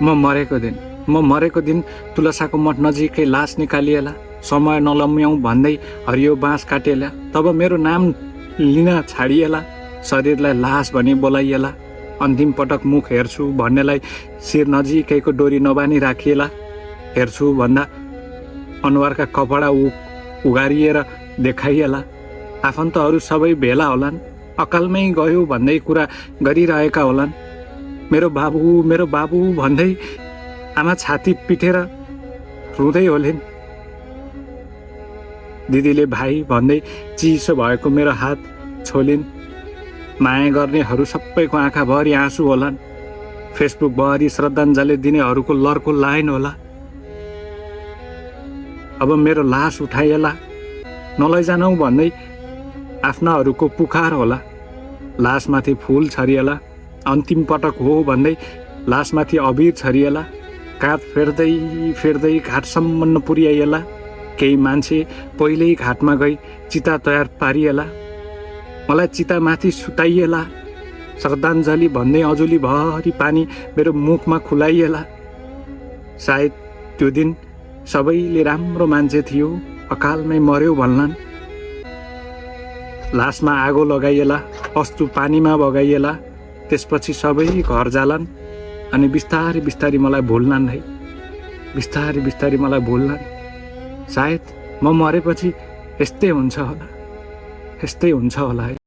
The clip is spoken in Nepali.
म मरेको दिन तुलसाको मठ नजिकै लास निकालिएला। समय नलम्ब्याउँ भन्दै हरियो बाँस काटिएला। तब मेरो नाम लिन छाडिएला। शरीरलाई लास भनी बोलाइएला। अन्तिम पटक मुख हेर्छु भन्नेलाई शिर नजिकैको डोरी नबानी राखिएला। हेर्छु भन्दा अनुहारका कपडा उगारिएर देखाइएला। आफन्तहरू सबै भेला होलान्। अकालमै गयो भन्दै कुरा गरिरहेका होलान्। मेरो बाबु भन्दै आमा छाती पिटेर रुँदै होलिन्। दिदीले भाइ भन्दै चिसो भएको मेरो हात छोलिन्। माया गर्नेहरू सबैको आँखाभरि आँसु होलान्। फेसबुकभरि श्रद्धाञ्जली दिनेहरूको लर्को लाइन होला। अब मेरो लास उठाइएला। नलैजानौ भन्दै आफ्नाहरूको पुकार होला। लासमाथि फुल छरिएला। अन्तिम पटक हो भन्दै लासमाथि अबिर छरिएला। काँध फेर्दै घाटसम्म पुर्याइएला। केही मान्छे पहिल्यै घाटमा गई चिता तयार पारिएला। मलाई चितामाथि सुताइएला। श्रद्धाञ्जली भन्दै अजुलीभरि पानी मेरो मुखमा खुलाइएला। सायद त्यो दिन सबैले राम्रो मान्छे थियो, अकालमै मर्यो भन्लान्। लासमा आगो लगाइएला। अस्तु पानीमा बगाइएला। त्यसपछि सबै घर जालान् अनि बिस्तारै मलाई भुल्लान् है। बिस्तारै मलाई भुल्लान्। सायद म मरेपछि यस्तै हुन्छ होला है।